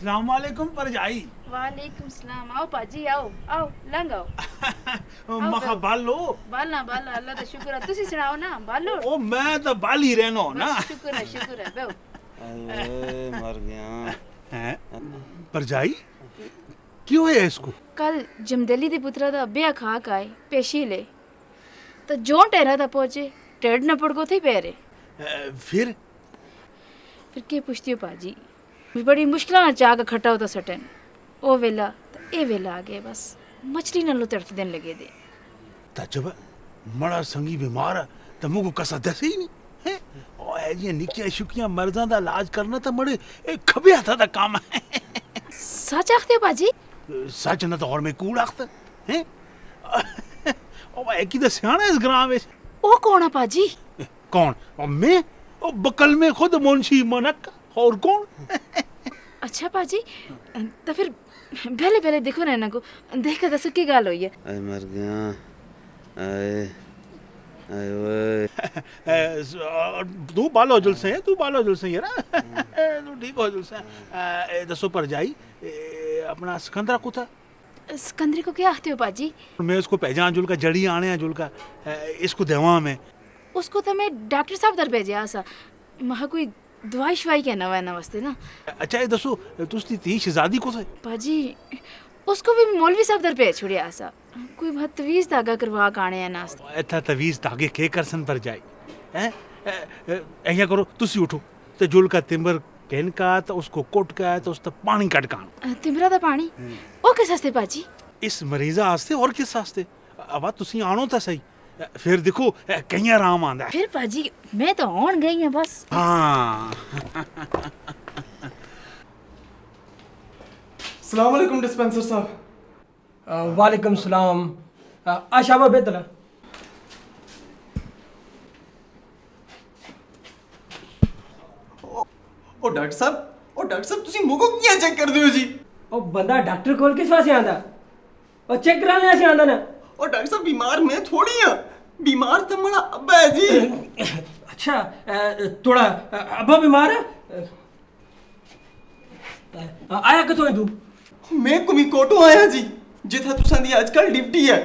अस्सलाम वालेकुम परजाई। वालेकुम सलाम। आओ पाजी आओ आओ लंघ आओ। मखा बालो बालना बालना अल्लाह दा शुक्र है। तुसी सुनाओ ना बालो। ओ मैं तो बाल ही रहनो ना। शुक्र है बेओ। अरे मर गया हैं परजाई क्यों है इसको? कल जमदली दे पुत्रा दा ब्याह खाक आए पेशी ले तो जो टेरा दा पहुंचे टेढ़ न पड़गो थे पैरे। फिर के पुछती हो पाजी बड़ी मुश्किल ना चाह का खट्टा होता सटन ओ वेला तो ए वेला आ गए बस मछली न तड़फ देने लगे दे। जब मड़ा संगी बीमार है तो मुझको कसा दसे ही नहीं है। ओ ये निकिया शुकिया मर्जा दा इलाज करना तो मड़े खबे आता दा काम है। सच आखते हो पाजी? सच न तो और मैं कूड़ आखता है। ओ एक ही तो सियाना इस ग्राम में। ओ कौन है पाजी? कौन? और मैं ओ बकल में खुद मुंशी मनक और कौन? अच्छा पाजी तो फिर पहले पहले देखो ना को देख दस की गाल हुई है। आए मर गया आए आए ओए तू बालो जुल से है तू बालो जुल से है ना। तू ठीक हो जुल से दसो पर जाई अपना सिकंदरा को था। सिकंदरी को क्या आखते हो पाजी? मैं उसको पहचान जुल का जड़ी आने जुल का इसको देवा में उसको तो मैं डॉक्टर साहब दर भेजे आसा महा कोई दवाई शवाई के नवा नमस्ते ना। अच्छा ये दसो तुस्ती ती शहजादी को थे पाजी उसको भी मौलवी साहब दर पे छोड़े आसा कोई बहुत तवीज धागा करवा काने है नास्ता। एथा तवीज धागे के करसन पर जाई हैं ऐया करो तुसी उठो ते जुल का तिंबर कहन का तो उसको कोट का तो उस तक पानी कट का तिमरा दा पानी ओ किस हस्ते पाजी? इस मरीजा आस्ते और किस आस्ते अब तुसी आनो ता सही फिर देखो कहीं आराम आंदा। फिर पाजी मैं तो ऑन गई है बस। हाँ अस्सलाम वालेकुम डिस्पेंसर साहब। वालेकुम सलाम। आशाबा बेतला ओ डॉक्टर साहब तुसी मुको किया चेक कर दियो जी? ओ बंदा डॉक्टर कोल किस वास्ते आंदा और चेक कराने से आंदा ना। ओ डॉक्टर साहब बीमार मैं थोड़ी हां बीमार तो मेरा अब्बा है जी। अच्छा थोड़ा अब्बा बीमार है आया किथों है तू? मैं कुमीकोटो आया जी जिथा तुसां दी आजकल ड्यूटी है।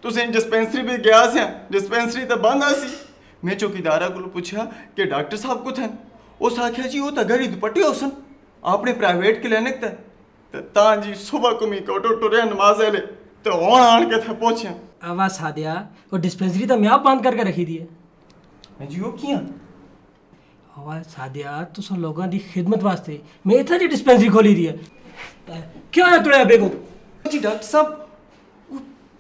तुसें डिस्पेंसरी पे गया से डिस्पेंसरी तो बंद आसी। मैं चौकीदारा को पूछा कि डॉक्टर साहब को थे उस आख्या जी वो तो घर ही दुपट्टे होसन आपने प्राइवेट क्लिनिक ते ता जी सुबह कुमीकोटो टुरे नमाज ले तो हुण आन के थे पहुंचे। आवाज सादिया और डिस्पेंसरी तो मैं बंद करके रखी दी है। मैं जी वो किया आवाज सादिया तुसां लोगों दी खिदमत वास्ते मैं इतना जी डिस्पेंसरी खोली दी है। क्या है तुड़े अबे को? जी डॉक्टर साहब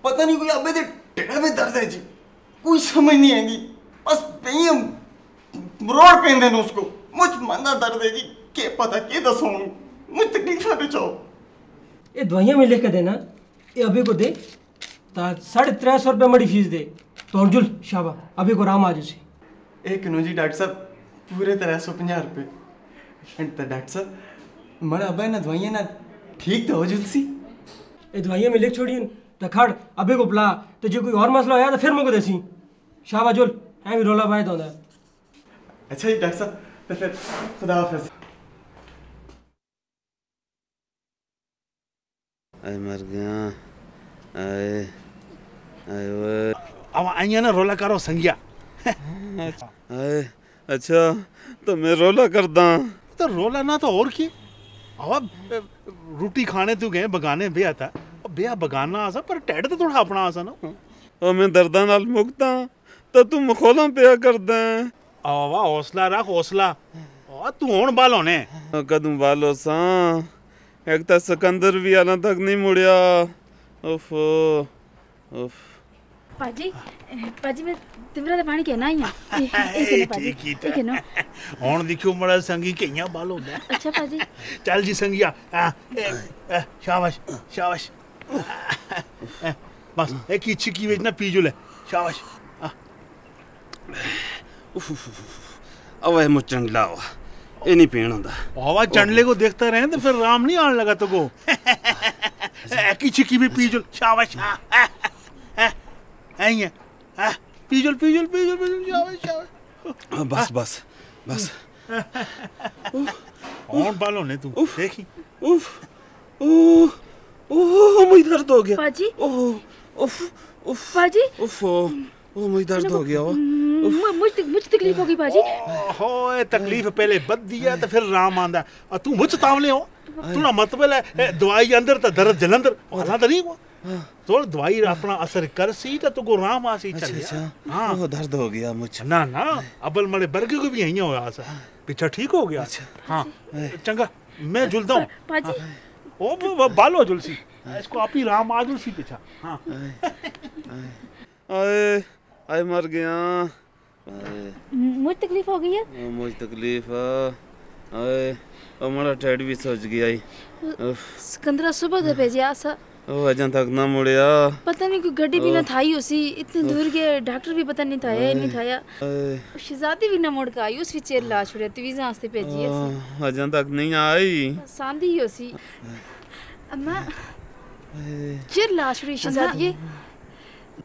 पता नहीं कोई अबे दे टेढ़े में दर्द है जी कोई समझ नहीं आएगी बस पेम रोड पे देन उसको मुझ मंदा दर्द है जी के पता के दसो मुझ तकलीफ है बेचाओ। ये दवाइयां में लिख के देना ये अबे को दे ता 350 रुपये मड़ी फीस दे तो अर्जुल शाबा अबे को राम आज उसे एक नो जी डॉक्टर साहब पूरे 350 रुपये एंड डॉक्टर साहब मरा अबे ना दवाइयां ना ठीक तो हो जुलसी ये दवाइयां में लिख छोड़ी तो खड़ अबे को पला तो जो कोई और मसला आया तो फिर मुझको देसी शाबा जुल है भी रोला बाय दो। अच्छा जी डॉक्टर साहब तो फिर खुदा हाफिज। आए मर गया आए आए ओए अब आइया ना रोला करो संगिया। आए अच्छा तो मैं रोला करदा तो रोला ना तो और की अब रोटी खाने तू गए बगाने ब्याह था ब्याह बगाना आसा पर टैड तो थोड़ा अपना आसा ना। ओ मैं दर्दा नाल मुकता तो तू मखोला पिया करदा आवा हौसला रख हौसला और तू हुण बाल होने कदू बालो सा एक तो सिकंदर भी आना तक नहीं मुड़िया। उफ उफ पाजी पाजी मैं तिमरा दा पानी कहना ही हां ठीक है ना हुण देखियो मड़ा संगी कईया बाल होंदा। अच्छा पाजी चल जी संगिया शाबाश शाबाश बस एक ही छिकी वेच ना पीजो ले शाबाश। अब है मुचंग लावा ये नहीं पीना होता हवा चंडले को देखता रहे तो फिर राम नहीं आने लगा तो को एक ही छिकी भी पीजो शाबाश ऐ पीजल पीजल पीजल पीजल शाबाश शाबाश बस बस बस और बालों ने तू देखी उफ ओह ओह मुझे दर्द हो गया पाजी ओह उफ उफ पाजी उफ ओह मुझे दर्द हो गया मुझ तकलीफ होगी पाजी होए तकलीफ पहले बद दिया तो फिर राम आंदा और तू मुझ तावले हो तू ना मतलब है दवाई अंदर तो दर्द जलंदर हां तो नहीं हुआ तो दवाई अपना असर कर सी तो तुको राम आसी चल हां ओह दर्द हो गया मुझे ना ना अबल मरे बर्गे को भी यहीं होया सा पीछा ठीक हो गया हां चंगा मैं झुलता हूं पाजी ओ बालो झुलसी इसको आप ही राम आ झुलसी पीछा हां आए आए मर गया मुझ तकलीफ हो गई है मुझे तकलीफ आए हमारा टेड भी सोच गया सिकंदरा सुबह दे भेजे आसा ओ अजन तक ना मुड़िया पता नहीं कोई गड्डी भी ना थाई उसी इतने दूर के डॉक्टर भी पता नहीं था या नहीं थाया शहजादी भी ना मुड़ के आई उस विचेर ला छुड़े तवीजा आस्ते भेजी है अजन तक नहीं आई सांदी ही उसी अम्मा चिर ला छुड़ी शहजादी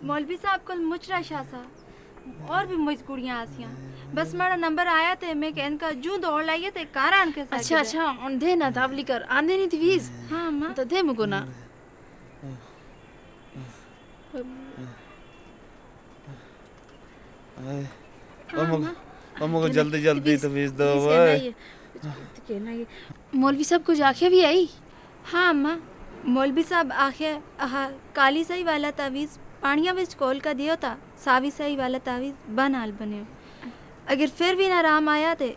मौलवी साहब को मुचरा शासा और भी मुझ कुड़ियां आसियां बस मेरा नंबर आया थे मैं कहन का जू दौड़ लाइए ते कार आन के साथ अच्छा उन दे ना तावली कर आंदे नहीं तवीज हां अम्मा तो दे मुको ना हमको जल्दी जल्दी तवीज दो भाई कहना ये मौलवी साहब कुछ आखे भी आई हाँ अम्मा मौलवी साहब आखे काली सही वाला तावीज़ पानिया विच कोल का दियो था सावी सही वाला तावीज़ बनाल बने अगर फिर भी ना आराम आया ते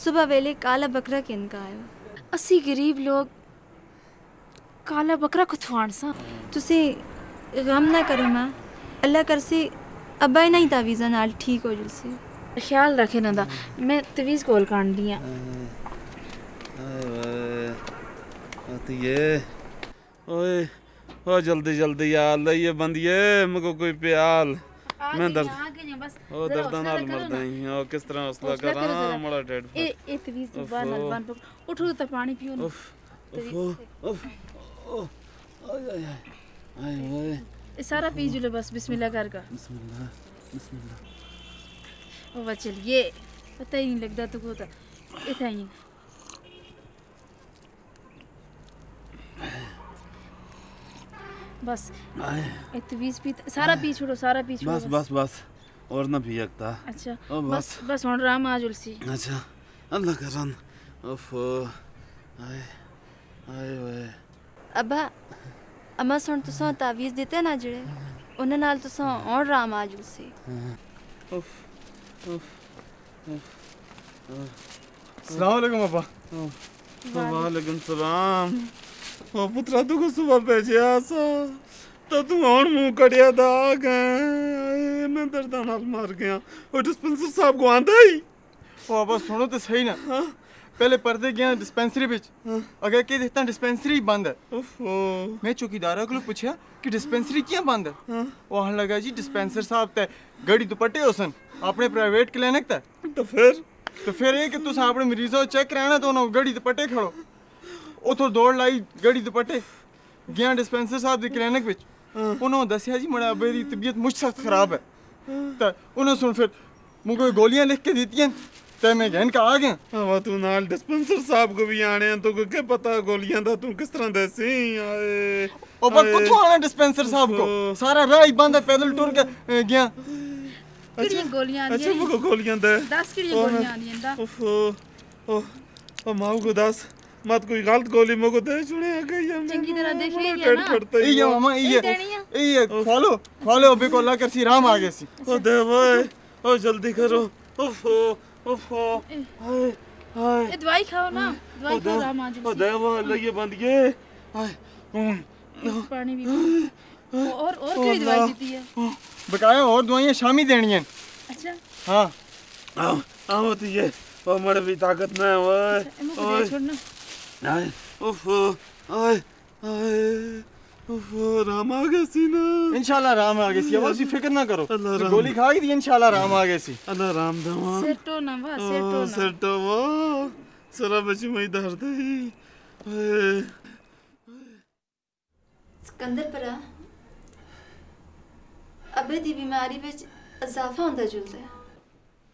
सुबह वेले काला बकरा किनका आयो अस्सी गरीब लोग काला बकरा को थवाण सा तुसी गम ना करो माँ अल्लाह करसी अब्बा ही नहीं तावीज़ा नाल ठीक हो जुलसी ख्याल रखे नंदा मैं तवीज़ कोल काट दिया ये ओए ओ जल्दी जल्दी यार ले ये बंदिए मुझको कोई प्याल मैं दर्द ओ दर्द नाल मर दई ओ किस तरह हौसला करा हमारा डेड ए तवीज़ बान अलबान उठो तो पानी पियो ना उफ आय ओए सारा पी जुले बस बिस्मिल्लाह कर का बिस्मिल्लाह ओ बचल ये पता ही नहीं लगता तो को इतना ही बस तवीज़ पी सारा पी छोड़ो सारा पी छोड़ो बस बस बस और ना पी सकता अच्छा ओ बस बस हुन राम आ जुलसी अच्छा अल्लाह करन उफ आए आए ओए अब्बा अम्मा सुन तुसा तावीज़ देते ना जड़े उन्हें नाल तुसा और राम आ जुलसी उफ उफ अस्सलाम वालेकुम अब्बा वालेकुम सलाम ओ पुत्रा तू को सुबह भेजिया सा तो तू हुन मुंह कड़िया दा आ गए मैं दर्द नाल मर गया ओ डिस्पेंसर साहब को आंदा ही ओ अब्बा सुनो तो सही ना पहले पर्दे गया डिस्पेंसरी विच अगर के देखता डिस्पेंसरी बंद है ओफो मैं चौकीदारा को पूछा कि डिस्पेंसरी क्यों बंद है वो हन लगा जी डिस्पेंसर साहब ते गड़ी दुपट्टे होसन अपने प्राइवेट क्लिनिक ते तो फिर ये कि तुस अपने मरीजों चेक कराना तो ना गड़ी दुपट्टे खड़ो उतो दौड़ लाई गड़ी दुपट्टे गया डिस्पेंसर साहब दी क्लिनिक विच उन्होंने दसिया जी मेरे अब्बे दी तबीयत मुझ सख्त खराब है तो उन्होंने सुन फिर मुझे गोलियां लिख के दीतियां ते मैं गहन का आ गया हाँ तू नाल डिस्पेंसर साहब को भी आने तो को क्या पता गोलियां दा तू किस तरह देसी आए ओ बस कुछ आना डिस्पेंसर साहब को सारा राह ही बंद है पैदल टुर के गया किड़ियां गोलियां आंदी अच्छा मुझको गोलियां दे 10 किड़ियां गोलियां आंदी दा उफ ओ माऊ को 10 मत कोई गलत गोली मुझको दे छुड़े गई हम चंगी तरह देख लीजिए ना ये मामा ये खोलो अबे को अल्लाह करसी राम आ गए सी ओ दे भाई ओ जल्दी करो उफ हाय हाय ए दवाई खाओ ना दवाई खाओ राम आ ओ दे वो ये बंदिए हाय पानी भी और कोई दवाई देती है बकाया और दवाइयां शामी देनी हैं अच्छा हां आओ तो ये ओ मरे भी ताकत ना है ओए छोड़ना आए उफ आए उफ राम आ गए सी ना इंशाल्लाह राम आ गए सी अब सी फिक्र ना करो गोली खा दी इंशाल्लाह राम आ गए सी अल्लाह राम दवा सेटो ना वा सेटो ना सेटो वो सरा बची मई दर्द ही सिकंदर परा अबे दी बीमारी विच इजाफा होंदा जुलदा है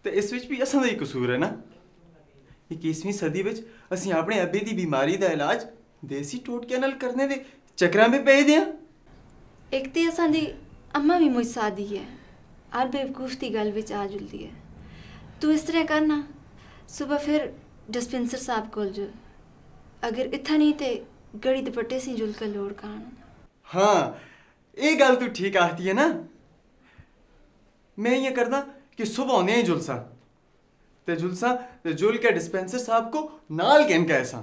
ते इस विच भी असां दा ही कसूर है ना 21वीं सदी विच ਅਸੀਂ ਆਪਣੇ ਅੱਬੇ ਦੀ ਬਿਮਾਰੀ ਦਾ ਇਲਾਜ देसी टोटके नाल करने दे चक्रां भी पे दियां। एक ते असांदी अम्मा भी मुझ सादी है और बेवकूफ़ दी गल विच आ जुलदी है। तू इस तरह करना, सुबह फिर डिस्पेंसर साहब कोल जो, अगर इत्था नहीं ते गड़ी दुपट्टे सी जुल कर लोड़ कान। हाँ ये गल तू ठीक आती है ना। मैं ये करदा कि सुबह होने ही जुलसा ते जुल के डिस्पेंसर साहब को नाल कहन का ऐसा।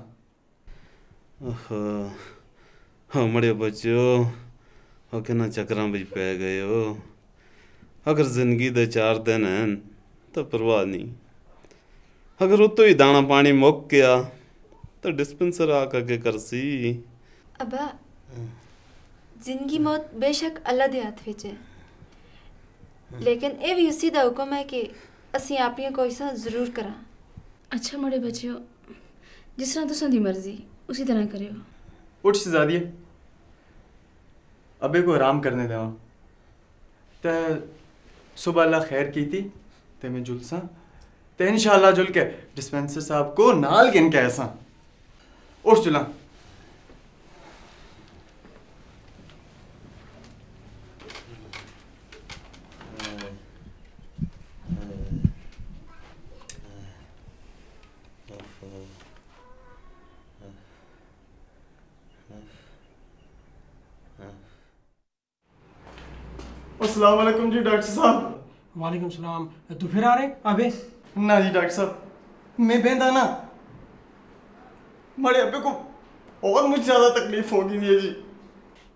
ओहो हमारे बच्चों हो कितना चक्रां विच पै गए हो। अगर जिंदगी दे 4 दिन हैं तो परवाह नहीं, अगर उतो ही दाना पानी मुक गया तो डिस्पेंसर आके के करसी। अब्बा जिंदगी मौत बेशक अल्लाह दे हथ विच है, लेकिन ये भी उसी दा हुक्म है कि असीं अपनी कोशिशां जरूर करां। अच्छा मड़े बच्चियो, जिस तरह तुसां दी मर्जी उसी तरह करियो। उठ शहजादी, अबे को आराम करने देवा ते सुबह अल्लाह खैर की थी ते मैं जुलसा ते इंशाअल्लाह जुल के डिस्पेंसर साहब को नाल गिन के ऐसा। उठ जुला। अस्सलाम वालेकुम जी डॉक्टर साहब। वालेकुम सलाम। तू फिर आ रहे अबे? ना जी डॉक्टर साहब, मैं बेंदा ना, मेरे अब्बे को और मुझे ज़्यादा तकलीफ हो गई है जी।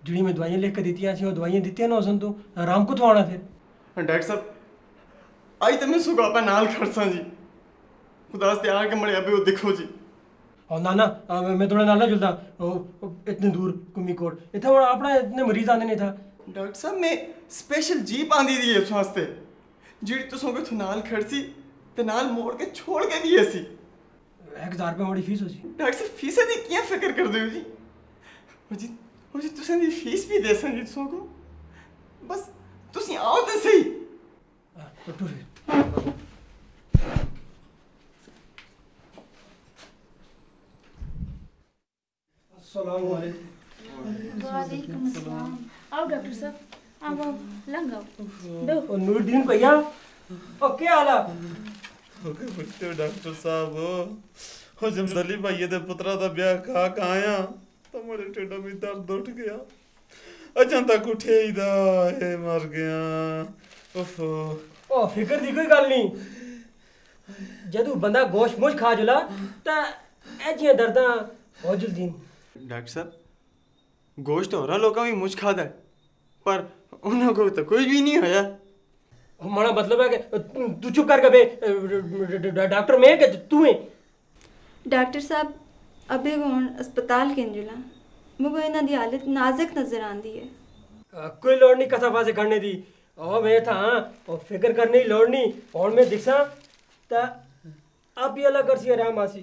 जिड़ी मैं दवाइयां लिख के दी थी वो दवाइयां दी ना उसन तो आराम को तो आना फिर। डॉक्टर साहब आई तो मैं सुबह आपा नाल खड़सा जी, खुदा से आके मेरे अब्बे को देखो जी। और नाना मैं थोड़ा नाला जुलता इतने दूर कुमीकोट इतना बड़ा अपना इतने मरीज आने नहीं था। डॉक्टर साहब मैं स्पेशल जीप आंदी दी है उस वास्ते जिड़ी तुसों के नाल खड़सी ते नाल मोड़ के छोड़ के दी ऐसी। 1000 रुपये बड़ी फीस हो जी। डॉक्टर साहब फीस दी क्या फिक्र कर दो जी, वो जी तुसें दी फीस भी दे सन जी तुसों को, बस तुसी आओ तो सही। तो फिर अस्सलाम वालेकुम। वालेकुम अस्सलाम। आओ डॉक्टर साहब, आओ लंग आओ। और नूरुद्दीन भैया और क्या हाल है? ओके पुछते डॉक्टर साहब हो जब दली भाई दे पुत्रा दा ब्याह का आया तो मेरे टेढ़ा में दर्द उठ गया। अजन तक उठे ही दा ए मर गया। ओफो ओ फिक्र दी कोई गल नहीं, जदू बंदा गोश्त मुझ खा जुला ता ए जियां दर्दां हो जुलदीन। डॉक्टर साहब गोश्त हो रहा लोगों भी मुझ खाता है पर उन्हों को तो कुछ भी नहीं होया। हमारा मतलब है कि तू चुप करके बे डॉक्टर में है कि तू है? डॉक्टर साहब अबे को हुण अस्पताल के जुला, मुझे इन्हां दी हालत नाजुक नजर आंदी है। कोई लोड़ नहीं कसा फासे करने दी, और मैं था और फिक्र करने की लोड़ नहीं। और मैं दिखसा ता आप ही अलग करसी आराम आसी।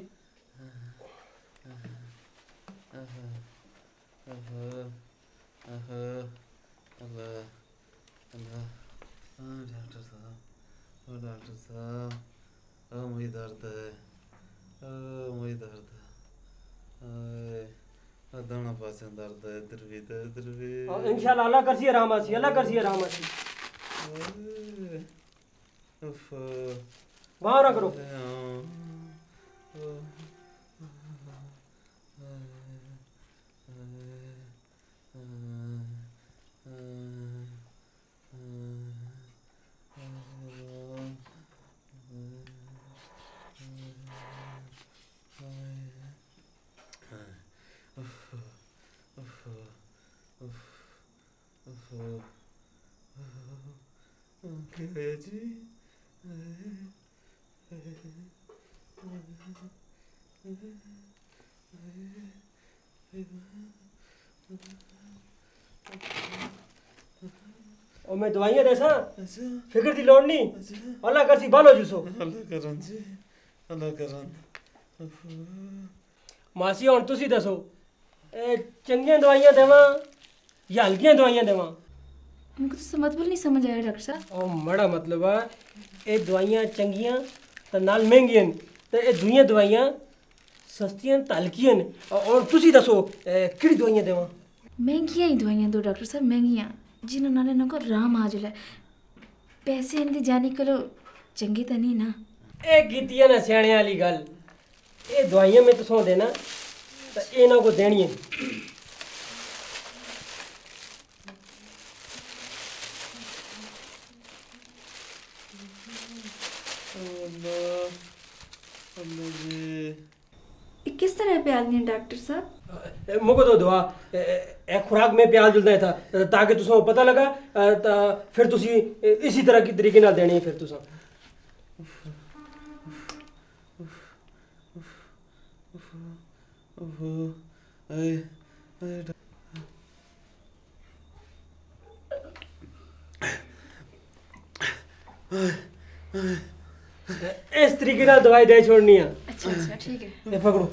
डॉक्टर साहब मुझे दर्द है, मुझे दर्द है, दोनों पासे दर्द है, इधर भी इंशाल्लाह अल्लाह करसी आराम आसी, अल्लाह करसी आराम आसी। वहाँ रख करो। जी और मैं दवाइयां देसा, फिक्र दी लोड़ नहीं, अल्लाह करसी बालो जुसो। अल्लाह करन जी, अल्लाह करन। मासी हुण तुसी दसो चंगियां दवाइयां देवां या हल्कियां दवाइयां देवां? मुझे तो मतलब नहीं समझ आया डॉक्टर साहब। और मड़ा मतलब है ये दवाइयां चंगियां तो नाल महंगियां ते ये दुइयां दवाइयां सस्तियां तलकियां और तुसी दसो किहड़ी दवाइयां देवां? महंगियां ही दवाइयां दो डॉक्टर साहब, महंगियां जिन्हों नाले ना को राम आ जुले। पैसे इनकी जानी करो चंगी तो नहीं ना। ए कीतियां ना सियाणे वाली गल। ये दवाइयां में तुसों देना तो इन्हां को देनी है। किस तरह प्याल नहीं डॉक्टर साहब? मुझको तो दवा एक खुराक में प्याल जुलना था ताकि तुसों पता लगा तो फिर तुसी इसी तरह की तरीके नाल देनी है फिर तुसों। इस तरीके नाल दवाई दे छोड़नी है। अच्छा अच्छा ठीक है। ए पकड़ो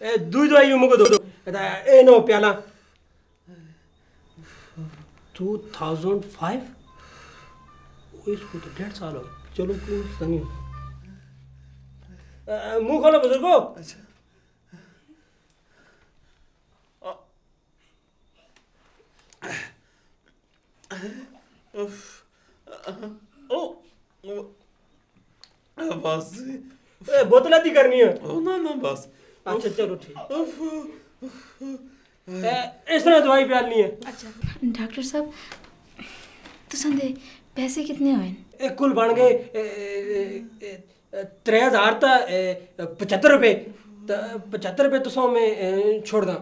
ए दूई दवाई मुझको दो ए नो प्याला 2005 इसको तो 1.5 साल हो गए। चलो कोई संगी मुंह खोलो बुजुर्गो। अच्छा बस बोतल आती करनी है। ना ना बस। अच्छा चलो ठीक। इस तरह दवाई प्यालनी है। अच्छा डॉक्टर साहब तुसंदे पैसे कितने हुए? कुल बन गए 3000 ता 75 रुपए। 75 रुपए तुसों में छोड़ दा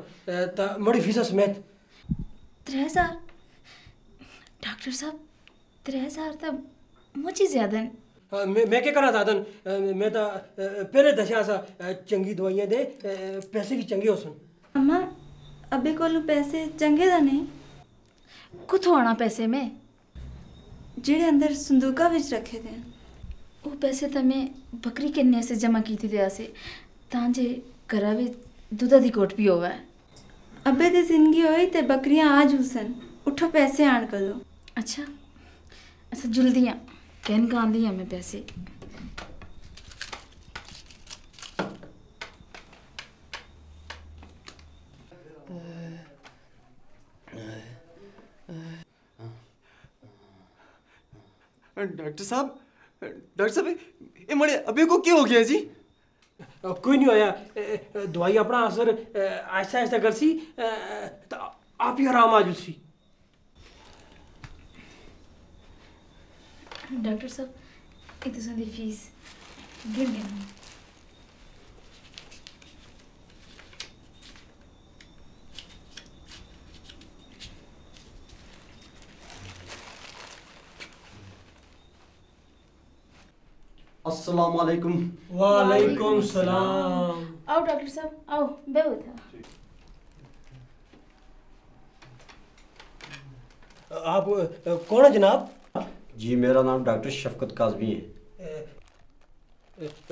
ता मड़ी फीस समेत। 3000 डॉक्टर साहब 3000 तो मुझे ज्यादा है। मैं क्या करना चाहता मैं तो पहले दसिया सा चंगी दवाइयां दे पैसे भी चंगे हो सन। अम्मा अबे कोल पैसे चंगे दा नहीं कुछ होना पैसे में जेड़े अंदर संदूका विच रखे थे। वो पैसे तो मैं बकरी किन्ने से जमा की थी दया से तांजे घरा भी दूधा दी कोट भी होवा है। अबे दी जिंदगी होई ते बकरियां आज हुसन उठो पैसे आन कर दो। अच्छा अच्छा जल्दियाँ कहन का आंदी हमें पैसे। डॉक्टर साहब ये मरे अबे को क्या हो गया जी? कोई नहीं होया दवाई अपना असर आहिस्ता आहिस्ता करसी तो आप ही आराम आ जुसी। डॉक्टर साहब ये तो संदी फीस गिन गिन। अस्सलाम वालेकुम। वालेकुम सलाम। आओ डॉक्टर साहब आओ बैठो था। आप कौन है जनाब? जी मेरा नाम डॉक्टर शफकत काज़मी है।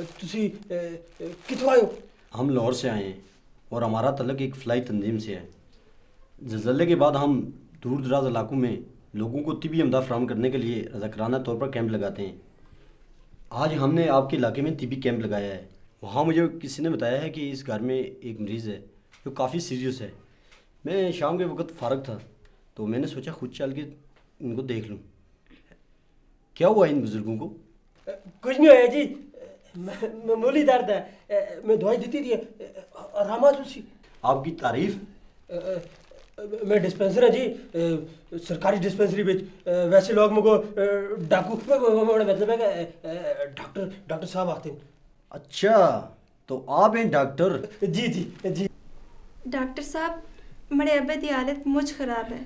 तुसी किथों आए हो? हम लाहौर से आए हैं और हमारा तल्लक एक फ़लाई तंजीम से है। ज़लज़ले के बाद हम दूर दराज इलाकों में लोगों को तिबी इमदाद फराहम करने के लिए रज़ाकाराना तौर पर कैंप लगाते हैं। आज हमने आपके इलाके में तिबी कैंप लगाया है। वहाँ मुझे किसी ने बताया है कि इस घर में एक मरीज़ है जो काफ़ी सीरियस है। मैं शाम के वक्त फ़ारग था तो मैंने सोचा खुद चल के इनको देख लूँ। क्या हुआ इन बुज़ुर्गों को? कुछ नहीं होया जी, मामूली दर्द है। मैं दवाई दी थी आराम आ जुसी। आपकी तारीफ़। मैं डिस्पेंसर है जी, सरकारी डिस्पेंसरी में। वैसे लोग मुझको डाकू मतलब है डॉक्टर साहब आते हैं। अच्छा तो आप हैं डॉक्टर? जी जी जी। डॉक्टर साहब मेरे अब्बे की हालत मुझ खराब है,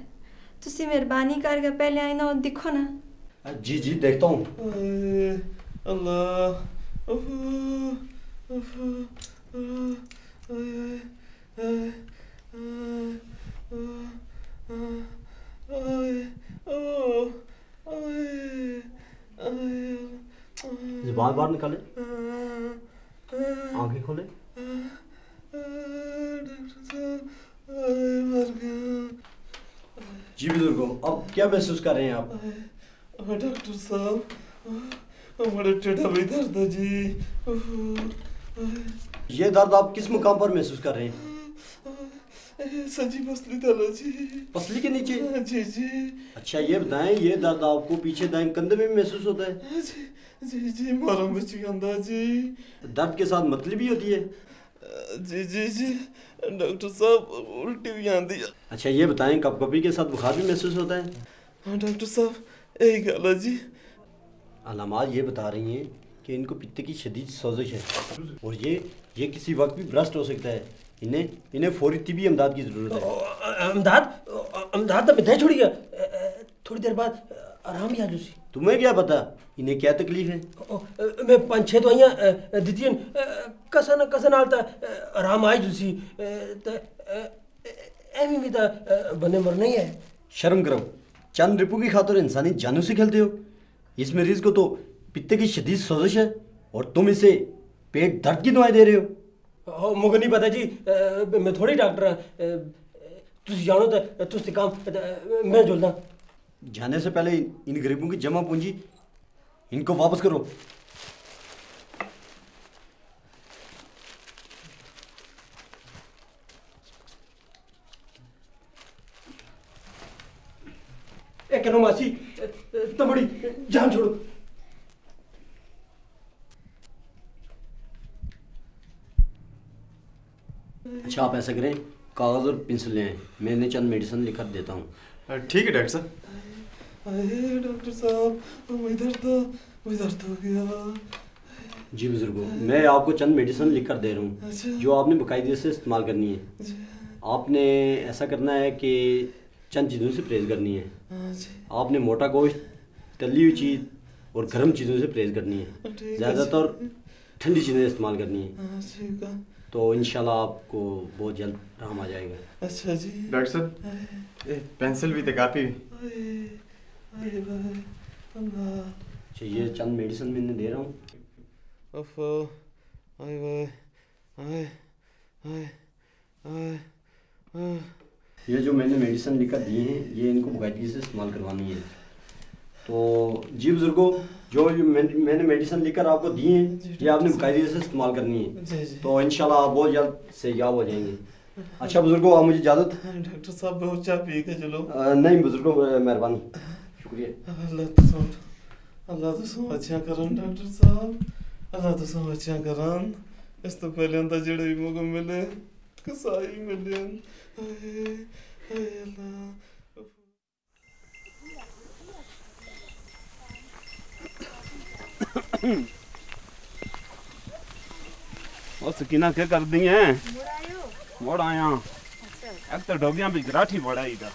तुसी मेहरबानी करके पहले आई ना दिखो ना। जी जी देखता हूँ। अल्लाह ज़ुबान बाहर निकाले, आंखें खोले। जी बुजुर्गों अब क्या महसूस कर रहे हैं आप? डॉक्टर साहब हमारे टेढ़ा भी दर्द है जी। ये दर्द आप किस मुकाम पर महसूस कर रहे हैं? सजी पसली तला जी। पसली के नीचे? जी जी। अच्छा ये बताएं, ये दर्द आपको पीछे दाएं कंधे में भी महसूस होता है? जी जी जी, मरम बची गंदा जी। दर्द के साथ मतली भी होती है? जी जी जी, डॉक्टर साहब उल्टी भी आंदी है। अच्छा ये बताएं, कपकपी के साथ बुखार भी महसूस होता है? हाँ डॉक्टर साहब, यही गल जी। अलामात ये बता रही हैं कि इनको पित्त की शदीद सोजिश है और ये किसी वक्त भी भ्रष्ट हो सकता है। इन्हें फौरी तिबी इमदाद की ज़रूरत है। इमदाद तो बिताई छोड़ी है, थोड़ी देर बाद आराम ही आ जूसी। तुम्हें क्या पता इन्हें क्या तकलीफ है? मैं 5-6 दवाइयां दितियां, कसन हालता आराम आ जूसी, एवी भी तो बने मरना ही है। शर्म करो, चंद रिपू की खातिर इंसानी जानों से खेलते हो। इस मरीज को तो पित्त की शदीद सोजिश है और तुम इसे पेट दर्द की दवाएं दे रहे हो। मुझे नहीं पता जी, मैं थोड़ी डॉक्टर हाँ, तुम जानो तो तुझे काम मैं जुलदा। जाने से पहले इन गरीबों की जमा पूंजी इनको वापस करो। कहो मासी, तमड़ी जान छोड़ो। अच्छा आप ऐसा करें, कागज और पेंसिल ले आएं, मैं इन्हें चंद मेडिसिन लिख कर देता हूँ। ठीक है डॉक्टर साहब। अरे डॉक्टर साहब, दर्द हो गया। जी बुजुर्गों, मैं आपको चंद मेडिसिन लिख कर दे रहा हूँ जो आपने बाकायदे से इस्तेमाल करनी है। आपने ऐसा करना है कि चंद चीज़ों से परहेज करनी है। आपने मोटा गोश्त, तली हुई चीज़ और गर्म चीज़ों से परहेज करनी है। ज़्यादातर ठंडी चीज़ें इस्तेमाल करनी है, तो इंशाल्लाह आपको बहुत जल्द आराम आ जाएगा। अच्छा जी डॉक्टर साहब, पेंसिल भी तो काफ़ी। अच्छा ये चंद मेडिसिन मैं इन्हें दे रहा हूँ। ये जो मैंने मेडिसिन लिख कर दिए हैं, ये इनको बाकायदगी से इस्तेमाल करवानी है। तो जी बुजुर्गों, जो मैंने मेडिसिन लिखकर आपको दी हैं, ये आपने बाकायदगी से इस्तेमाल करनी है, तो इंशाल्लाह आप बहुत जल्द सेहयाब हो जाएंगे। अच्छा बुजुर्गों, आप मुझे इजाज़त। डॉक्टर साहब बहुत चाय पी के चलो। नहीं बुजुर्गों, मेहरबानी, शुक्रिया। अल्लाह तो सो अच्छा करन डॉक्टर साहब, अल्लाह तो सो अच्छा करन। इस तो पहले अंदर जेड़े भी मौका मिले कसाई मिले। अल्लाह और सकीना क्या कर दी हैं? मोड़ आया। अब तो डोगियां भी गराठी बड़ा इधर।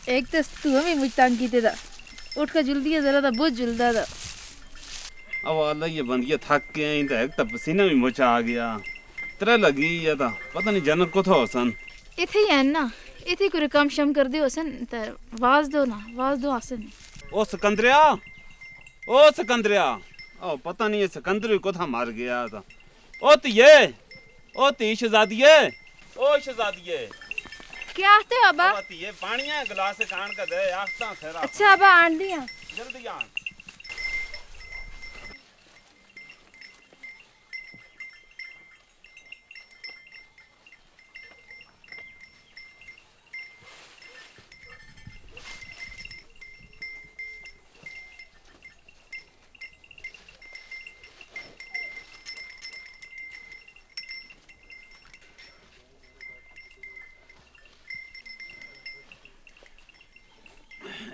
एक तो तू हमें मुझ तंग की था, उठ कर जल्दी जरा था बहुत जल्दा था। अब अल्लाह ये बंदिया थक के आई तो एक तो पसीना भी मुझे आ गया। तरह लगी या था पता नहीं जानवर को था हसन। इथे ही है ना, इथे कोई काम शम कर दियो हसन, तो वाज दो ना, वाज दो हसन। ओ सिकंदरिया, ओ पता नहीं ये सिकंदर को था मार गया था। ओ ती शहजादिये, ओ शहजादिये। क्या आते हो अब्बा? ये पानी है गिलास से कान का दे आस्ता खैरा। अच्छा अब्बा आन दिया। जल्दी आन।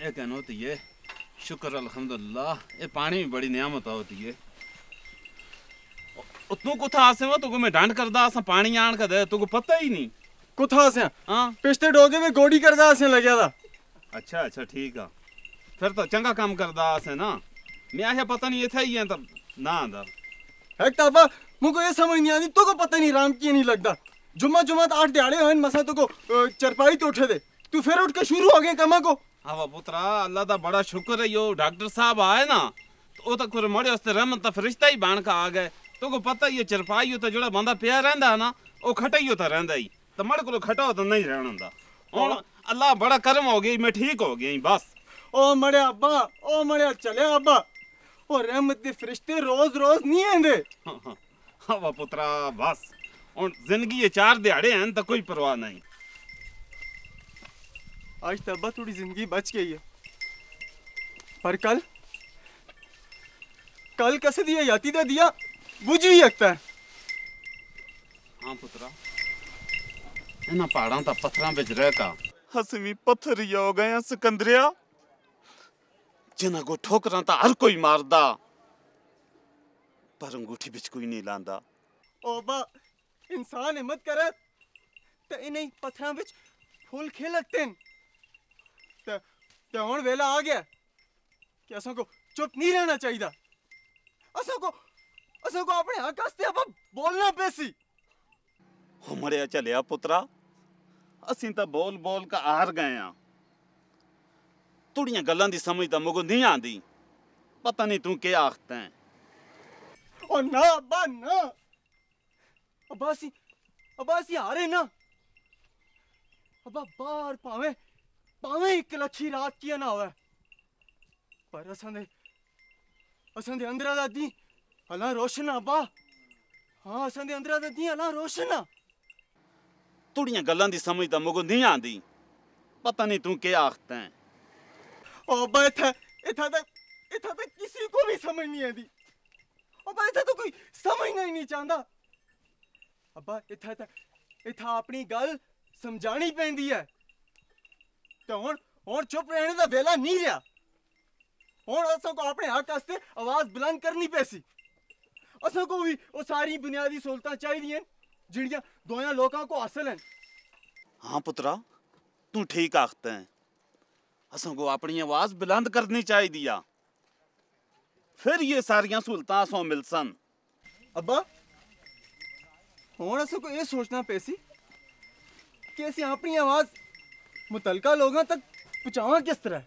कहना होती है शुक्र अल्हम्दुलिल्लाह, ये पानी भी बड़ी नियामत होती है। तू कुथा आसे वो तुको मैं डांट करदा आसा पानी आन का दे, तुको पता ही नहीं कुथा आसे। हां पिछले डोगे में गोड़ी करदा आसे लग गया था। अच्छा ठीक है, फिर तो चंगा काम करदा आसे ना। मैं आया पता नहीं ये था ही है तब ना आंदा है ताबा। मुझको ये समझ नहीं आती, तुको पता नहीं राम की नहीं लगता। जुम्मा 8 दिहाड़े होन मसा तुको चरपाई तो उठे दे, तू फिर उठ के शुरू हो गए कमा को। हाँ पुत्रा अल्लाह दा बड़ा शुक्र है यो डॉक्टर साहब आए ना तो तो कोई मड़े वास्ते रहमत दा फरिश्ता ही बन का आ गए। तो को पता ही है चरपाई तो जोड़ा बंदा पिया रहंदा ना ओ खटा ही होता रहंदा ही तो मड़ को खटा हो तो नहीं रहना दा। हुन अल्लाह बड़ा करम हो गई मैं ठीक हो गई बस। ओ मड़े अब्बा ओ मड़े चले अब्बा ओ रहमत दे फरिश्ते रोज रोज नहीं आंदे। हाँ पुत्रा बस हुन जिंदगी ये 4 दिहाड़े हैं तो कोई परवाह नहीं। आज तो अब्बा थोड़ी जिंदगी बच गई है पर कल कैसे दिया याती दा दिया बुझ भी सकता है। हाँ पुत्रा इन्हां पहाड़ां ता पत्थरां विच रह का हसवी पत्थर ही हो गए सिकंदरिया जिन्हां को ठोकरां ता हर कोई मारदा पर अंगूठी बिच कोई नहीं लांदा। ओ अब्बा इंसान हिम्मत करे ते इन्हीं पत्थरां विच फूल खिलते हैं ते हुण वेला आ गया कि असां को चुप नहीं रहना चाहिए। असां को अपने हक वास्ते अब बोलना पैसी। हो मरिया चलिया पुत्रा असीं तां बोल बोल का हार गए हां। तुड़ियां गल्लां दी समझ तां मुगो नहीं आंदी पता नहीं तू क्या आखता है। ओ ना अब्बा ना अब्बा असी हारे ना अब्बा बार पावे एक लच्छी रात किया ना होवे पर असां दे अंदरा दा दी अल्लाह रोशन अब्बा। हाँ असां दे अंदरा दा दी अल्लाह रोशन। तुड़ियां गल्लां दी समझ तां मुगो नहीं आंदी पता नहीं तू क्या आखता है। ओ अब्बा इथा तक किसी को भी समझ नहीं आती। अब्बा इथा तो कोई समझना ही नहीं चाहता। अब्बा इथा अपनी गल समझानी पैंदी है तो हुण चुप रहने दा वेला नहीं रहा। हुण असां को अपने हक वास्ते आवाज बुलंद करनी पैसी। असां को भी वो सारी बुनियादी सहूलतां चाहिए जिहड़ियां दोयां लोकां को हासिल हैं। हाँ पुत्रा तू ठीक आखता है असां को अपनी आवाज बुलंद करनी चाहिए दिया फिर ये सारियां सहूलतां असां मिलसन। अब्बा हुण असां को ये सोचना पैसी कि असीं अपनी आवाज मुतलका लोगों तक पहुंचावां किस तरह।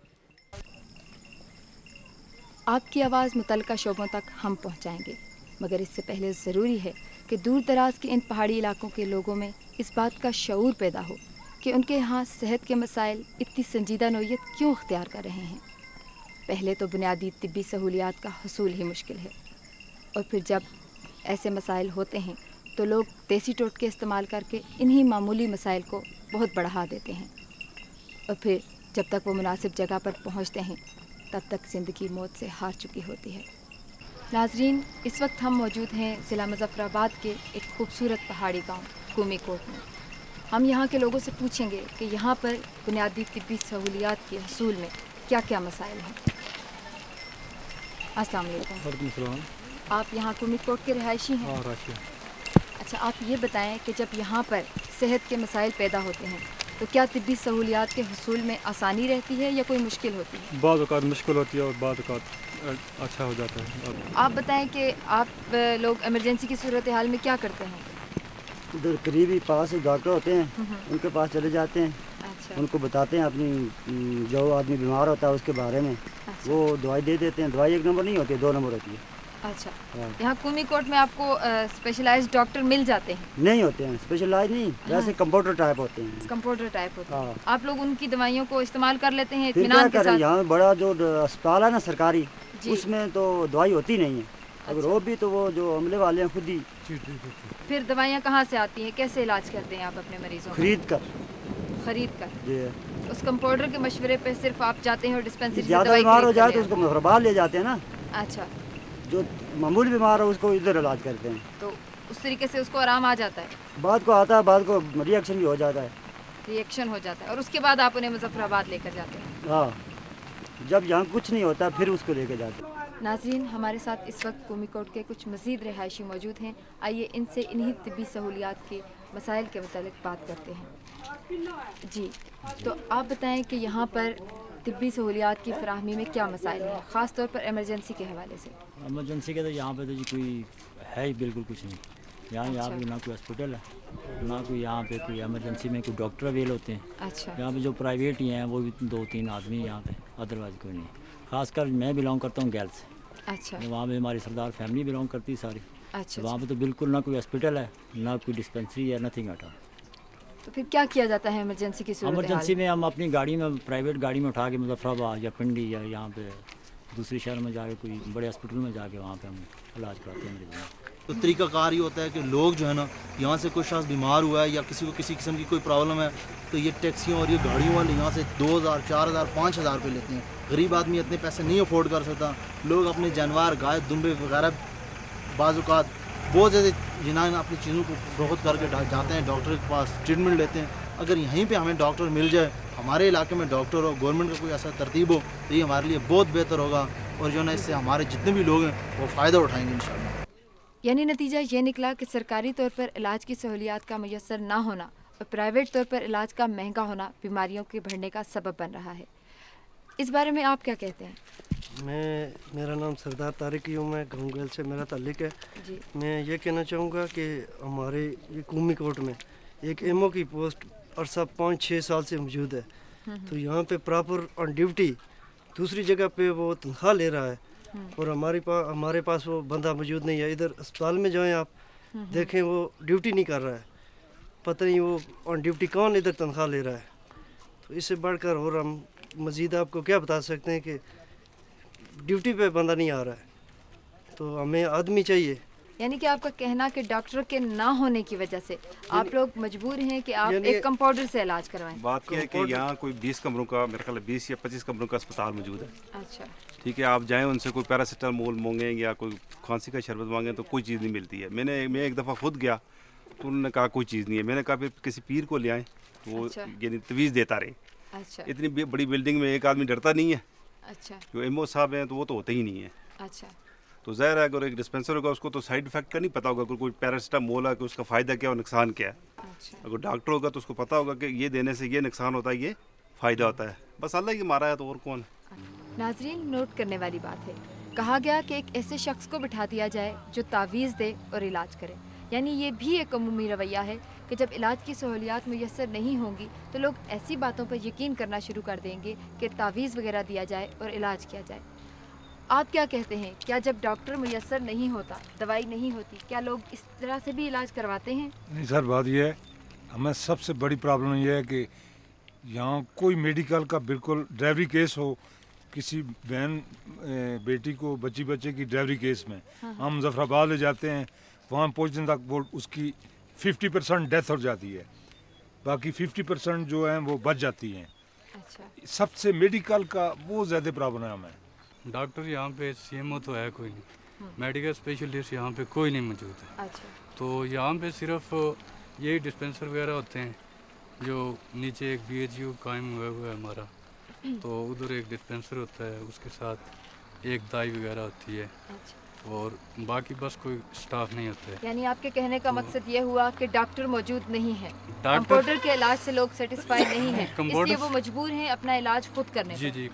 आपकी आवाज़ मुतलका शोबों तक हम पहुंचाएंगे मगर इससे पहले ज़रूरी है कि दूर दराज के इन पहाड़ी इलाकों के लोगों में इस बात का शऊर पैदा हो कि उनके यहाँ सेहत के मसाइल इतनी संजीदा नौयत क्यों अख्तियार कर रहे हैं। पहले तो बुनियादी तिब्बी सहूलियात का हसूल ही मुश्किल है और फिर जब ऐसे मसाइल होते हैं तो लोग देसी टोटके इस्तेमाल करके इन्हीं मामूली मसाइल को बहुत बढ़ा देते हैं और फिर जब तक वो मुनासिब जगह पर पहुँचते हैं तब तक ज़िंदगी मौत से हार चुकी होती है। नाजरीन इस वक्त हम मौजूद हैं ज़िला मुज़फ़्फ़राबाद के एक खूबसूरत पहाड़ी गांव कुमीकोट में। हम यहाँ के लोगों से पूछेंगे कि यहाँ पर बुनियादी तिब्बी सहूलियात के हसूल में क्या क्या मसाइल हैं। अस्सलाम वालेकुम। आप यहाँ कुमीकोट के रहायशी हैं? अच्छा आप ये बताएं कि जब यहाँ पर सेहत के मसाइल पैदा होते हैं तो क्या तिब्बी सहूलियात के हसूल में आसानी रहती है या कोई मुश्किल होती है? बाद औक़ात मुश्किल होती है और बाद औक़ात अच्छा हो जाता है। आप बताएं कि आप लोग इमरजेंसी की सूरत हाल में क्या करते हैं? उधर करीबी पास डॉक्टर होते हैं उनके पास चले जाते हैं। अच्छा। उनको बताते हैं अपनी जो आदमी बीमार होता है उसके बारे में। अच्छा। वो दवाई दे देते हैं। दवाई 1 नंबर नहीं होती 2 नंबर होती है। अच्छा यहाँ कुमीकोट में आपको स्पेशलाइज्ड डॉक्टर मिल जाते हैं? नहीं होते हैं स्पेशलाइज नहीं वैसे कंप्यूटर टाइप होते हैं। कंप्यूटर टाइप होते हैं। हाँ। आप लोग उनकी दवाइयों को इस्तेमाल कर लेते हैं फिर इत्मीनान क्या के करें साथ? यहाँ बड़ा जो अस्पताल है ना सरकारी उसमें तो दवाई होती नहीं है। अगर वो भी तो वो जो अमले वाले हैं खुद ही। फिर दवाइयाँ कहाँ से आती हैं? कैसे इलाज करते हैं आप अपने मरीजों? खरीद कर जी। उस कंप्यूटर के मशवरे पे सिर्फ आप जाते हैं और डिस्पेंसरी से ज़्यादा दवाई बीमार हो खरीद जाए कर तो उसको मुजफ्फराबाद ले जाते हैं ना। अच्छा जो मामूली बीमार हो उसको इधर इलाज करते हैं। तो उस तरीके से उसको आराम आ जाता है? बाद को आता है बाद को रिएक्शन भी हो जाता है। रिएक्शन हो जाता है और उसके बाद आप उन्हें मुजफ्फराबाद लेकर जाते हैं? हाँ जब यहाँ कुछ नहीं होता फिर उसको लेकर जाते हैं। नाज़रीन हमारे साथ इस वक्त कुमीकोट के कुछ मज़ीद रिहायशी मौजूद हैं। आइए इनसे इन्हीं तिब्बी सहूलियात के मसाइल के मुतालिक बात करते हैं। जी तो आप बताएं कि यहाँ पर तिब्बी सहूलियात की फराहमी में क्या मसाइल हैं ख़ास तौर पर इमरजेंसी के हवाले से? इमरजेंसी के तो यहाँ पे तो जी कोई है ही बिल्कुल कुछ नहीं। यहाँ पे ना कोई हॉस्पिटल है, ना कोई यहाँ पे कोई इमरजेंसी में कोई डॉक्टर अवेल होते हैं। अच्छा। यहाँ पे जो प्राइवेट ही हैं वो भी 2-3 आदमी यहाँ पे, अदरवाइज कोई नहीं। खासकर मैं बिलोंग करता हूँ गैल से। अच्छा। वहाँ पे हमारी सरदार फैमिली बिलोंग करती है सारी। अच्छा। वहाँ पे तो बिल्कुल ना कोई हॉस्पिटल है, ना कोई डिस्पेंसरी है, नथिंग एट ऑल। तो फिर क्या किया जाता है इमरजेंसी की सूरत? इमरजेंसी में हम अपनी गाड़ी में, प्राइवेट गाड़ी में उठा के मुजफ्फराबाद या पिंडी या यहाँ पे दूसरे शहर में जाके कोई बड़े हॉस्पिटल में जाके वहाँ पे हम इलाज कराते हैं मरीजों का। तो तरीक़ाकार ये होता है कि लोग जो है ना, यहाँ से कोई शख्स बीमार हुआ है या किसी को किसी किस्म की कोई प्रॉब्लम है, तो ये टैक्सियों और ये गाड़ियों वाले यहाँ से 2000, 4000, 5000 रुपये लेते हैं। गरीब आदमी इतने पैसे नहीं अफोर्ड कर सकता। लोग अपने जानवर, गाय, दुम्बे वगैरह बाज़-औक़ात बहुत ज़्यादा जिन्हें अपनी चीज़ों को फरोख्त करके जाते हैं डॉक्टर के पास, ट्रीटमेंट लेते हैं। अगर यहीं पे हमें डॉक्टर मिल जाए, हमारे इलाके में डॉक्टर हो, गवर्नमेंट का कोई ऐसा तरतीब हो, तो ये हमारे लिए बहुत बेहतर होगा और जो है इससे हमारे जितने भी लोग हैं वो फ़ायदा उठाएंगे इंशाल्लाह। यानी नतीजा ये निकला कि सरकारी तौर पर इलाज की सहूलियात का मुयस्सर ना होना और प्राइवेट तौर पर इलाज का महंगा होना बीमारियों के बढ़ने का सबब बन रहा है। इस बारे में आप क्या कहते हैं? मेरा नाम सरदार तारिक हूँ, मैं गंगल से मेरा ताल्लुक है जी। मैं ये कहना चाहूँगा कि हमारे ये कूमी कोर्ट में एक एमओ की पोस्ट अरसा 5-6 साल से मौजूद है, तो यहाँ पे प्रॉपर ऑन ड्यूटी दूसरी जगह पे वो तनख्वाह ले रहा है और हमारे पास वो बंदा मौजूद नहीं है। इधर अस्पताल में जाएं आप देखें वो ड्यूटी नहीं कर रहा है, पता नहीं वो ऑन ड्यूटी कौन इधर तनख्वाह ले रहा है। तो इससे बढ़कर और हम मज़ीद आपको क्या बता सकते हैं कि ड्यूटी पे बंदा नहीं आ रहा है, तो हमें आदमी चाहिए। यानी कि आपका कहना कि डॉक्टर के ना होने की वजह से आप लोग मजबूर हैं कि आप एक कंपाउंडर से इलाज करवाएं। बात यह है कि यहाँ कोई 20 कमरों का, मेरे ख्याल 20 या 25 कमरों का अस्पताल मौजूद है। अच्छा ठीक है, आप जाएं उनसे कोई पैरासीटामोल मांगें या कोई खांसी का शरबत मांगें तो कोई चीज़ नहीं मिलती है। मैं एक दफ़ा खुद गया तो उन्होंने कहा कोई चीज़ नहीं है। मैंने कहा फिर किसी पीर को ले आएँ तो वो यानी तवीज़ देता रहे। अच्छा। इतनी बड़ी बिल्डिंग में एक आदमी डरता नहीं है। अच्छा। जो एमओ साहब हैं तो वो तो होते ही नहीं है। अच्छा। तो ज़ाहिर है अगर एक डिस्पेंसर होगा उसको तो साइड इफेक्ट का नहीं पता होगा, कोई पैरासीटामोल है कि उसका फ़ायदा क्या और नुकसान क्या है। अच्छा। अगर डॉक्टर होगा तो उसको पता होगा कि ये देने से ये नुकसान होता है, ये फ़ायदा होता है। बस अल्लाह ही मारा है तो और कौन है। नाज़रीन, नोट करने वाली बात है, कहा गया कि एक ऐसे शख्स को बिठा दिया जाए जो तावीज़ दे और इलाज करे। यानी ये भी एक अमूमी रवैया है कि जब इलाज की सहूलियात मुयस्सर नहीं होंगी तो लोग ऐसी बातों पर यकीन करना शुरू कर देंगे कि तावीज़ वगैरह दिया जाए और इलाज किया जाए। आप क्या कहते हैं, क्या जब डॉक्टर मुयस्सर नहीं होता, दवाई नहीं होती, क्या लोग इस तरह से भी इलाज करवाते हैं? नहीं सर, बात यह है, हमें सबसे बड़ी प्रॉब्लम यह है कि यहाँ कोई मेडिकल का बिल्कुल ड्राइवरी केस हो, किसी बहन बेटी को बच्चे की ड्राइवरी केस में हम मुजफ्फराबाद ले जाते हैं, वहाँ पहुँचने तक वो उसकी 50% डेथ हो जाती है, बाकी 50% जो है वो बच जाती हैं। अच्छा। सबसे मेडिकल का वो ज़्यादा प्रॉब्लम है हमें। डॉक्टर यहाँ पे सीएमओ तो है कोई नहीं, मेडिकल स्पेशलिस्ट यहाँ पे कोई नहीं मौजूद है। अच्छा। तो यहाँ पे सिर्फ यही डिस्पेंसर वगैरह होते हैं, जो नीचे एक BHU कायम हुआ है हमारा, तो उधर एक डिस्पेंसर होता है, उसके साथ एक दाई वगैरह होती है। अच्छा। और बाकी बस कोई स्टाफ नहीं होता है। यानी आपके कहने का मकसद ये हुआ कि डॉक्टर मौजूद नहीं है, कंपाउंडर के इलाज से लोग सेटिस्फाइड नहीं हैं, इसलिए वो मजबूर हैं अपना इलाज खुद करने जी जी।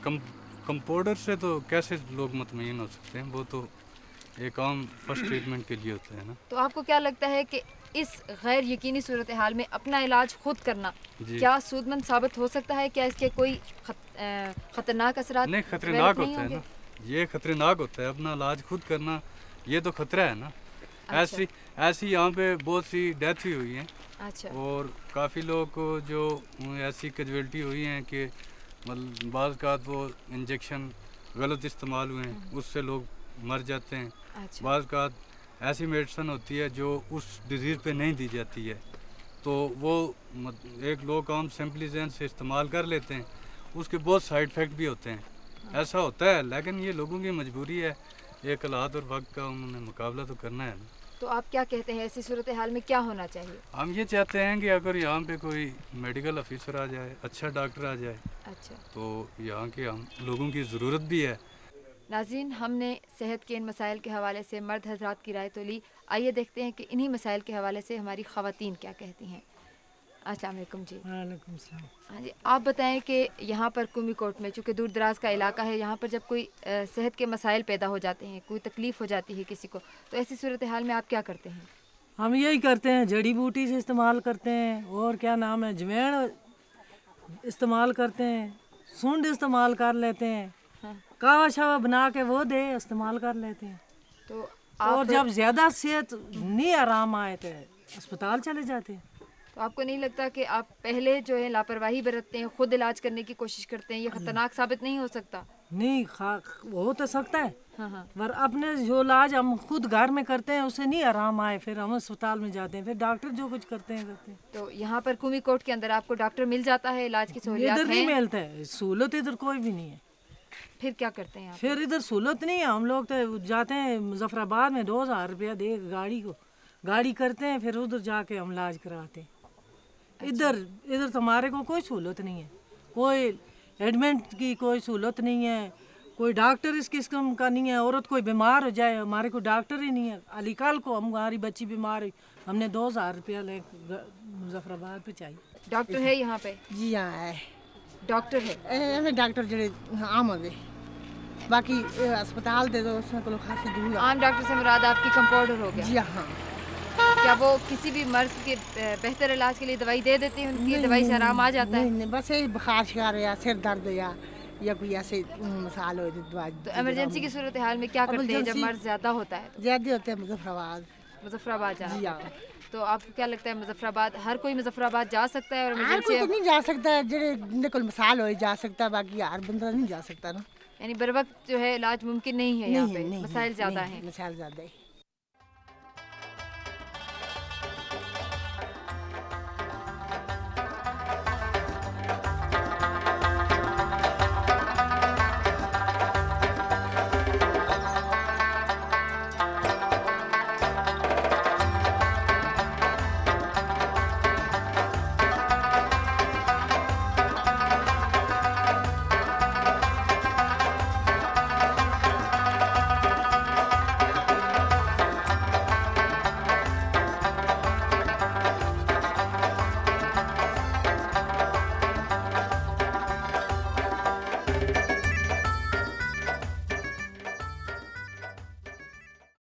कंपाउंडर से तो कैसे लोग मुतमईन हो सकते हैं, वो तो एक आम फर्स्ट ट्रीटमेंट के लिए होता है ना। तो आपको क्या लगता है कि इस गैर यकीनी सूरत हाल में अपना इलाज खुद करना क्या सूदमंद साबित हो सकता है? क्या इसके कोई खतरनाक असरात? नहीं, खतरनाक होता है ना, ये खतरनाक होता है अपना इलाज खुद करना, ये तो खतरा है ना। अच्छा। ऐसी यहाँ पे बहुत सी डेथ भी हुई हैं। अच्छा। और काफ़ी लोग को जो ऐसी कैजुअल्टी हुई हैं कि मतलब बाज़ का वो इंजेक्शन गलत इस्तेमाल हुए हैं, उससे लोग मर जाते हैं। अच्छा। बाज़ का ऐसी मेडिसिन होती है जो उस डिज़ीज़ पे नहीं दी जाती है, तो वो एक लोग आम सिंपलीजन से इस्तेमाल कर लेते हैं, उसके बहुत साइड इफ़ेक्ट भी होते हैं। ऐसा होता है, लेकिन ये लोगों की मजबूरी है, एक हालात और वक्त का उन्होंने मुकाबला तो करना है ना। तो आप क्या कहते हैं, ऐसी सूरत हाल में क्या होना चाहिए? हम ये चाहते हैं कि अगर यहाँ पे कोई मेडिकल ऑफिसर आ जाए, अच्छा डॉक्टर आ जाए, अच्छा, तो यहाँ के हम लोगों की ज़रूरत भी है। नाज़रीन, हमने सेहत के इन मसाइल के हवाले से मर्द हजरात की राय तो ली, आइए देखते हैं कि इन्हीं मसाइल के हवाले से हमारी ख़वातीन क्या कहती हैं। अस्सलाम वालेकुम जी। वालेकुम सलाम। हाँ जी, आप बताएं कि यहाँ पर कुमी कोट में चूँकि दूर दराज का इलाका है, यहाँ पर जब कोई सेहत के मसाइल पैदा हो जाते हैं, कोई तकलीफ़ हो जाती है किसी को, तो ऐसी सूरत हाल में आप क्या करते हैं? हम यही करते हैं, जड़ी बूटी से इस्तेमाल करते हैं, और क्या नाम है, अजवाइन इस्तेमाल करते हैं, सूंड इस्तेमाल कर लेते हैं, कावा शावा बना के वो दे इस्तेमाल कर लेते हैं। तो और जब ज़्यादा सेहत नहीं आराम आए तो अस्पताल चले जाते हैं। तो आपको नहीं लगता कि आप पहले जो है लापरवाही बरतते हैं, खुद इलाज करने की कोशिश करते हैं, ये खतरनाक साबित नहीं हो सकता? नहीं, हो तो सकता है, हाँ। पर अपने जो इलाज हम खुद घर में करते हैं उसे नहीं आराम आए, फिर हम अस्पताल में जाते हैं, फिर डॉक्टर जो कुछ करते हैं। तो यहाँ पर कुमी कोट के अंदर आपको डॉक्टर मिल जाता है, इलाज की सहूलियत है? इधर नहीं मिलता है, सहूलत इधर कोई भी नहीं है। फिर क्या करते हैं आप? फिर इधर सहूलत नहीं है, हम लोग तो जाते हैं मुजफ्फराबाद में 2000 रुपया दे गाड़ी करते हैं, फिर उधर जाके हम इलाज कराते हैं। इधर तो हमारे को कोई सहूलत नहीं है, कोई एडमिट की कोई सहूलत नहीं है, कोई डॉक्टर इस किस्म का नहीं है। औरत कोई बीमार हो जाए, हमारे को डॉक्टर ही नहीं है। अलीकल को हमारी बच्ची बीमार हुई, हमने 2000 रुपया ले मुजफ्फराबाद पे चाहिए। डॉक्टर है यहाँ पे? जी हाँ है, डॉक्टर है। हमें डॉक्टर जो आम हो गए, बाकी अस्पताल दे दो उसमें कोई खासी दूर। आम डॉक्टर से मुराद आपकी कंपाउंडर हो गया? जी हाँ। क्या वो किसी भी मर्ज के बेहतर इलाज के लिए दवाई दे देती हैं? उनकी दवाई से आराम आ जाता है? नहीं, बस यही बुखार शिकार या सिर दर्द या कोई ऐसे मसाल हो दवाई। तो इमरजेंसी की सूरत हाल में क्या करते हैं जब मर्ज ज्यादा होता है? ज्यादा होते हैं मुजफ्फराबाद जाना। तो आपको क्या लगता है मुजफ्फराबाद, हर कोई मुजफ्फराबाद जा सकता है? और हर कोई तो नहीं जा सकता है, जिन्हें कोई मसाल हो जा सकता है, बाकी हर बंदा नहीं जा सकता ना। यानी बर वक्त जो है इलाज मुमकिन नहीं है यहाँ पे, मसाइल ज्यादा हैं। मसाइल ज्यादा है।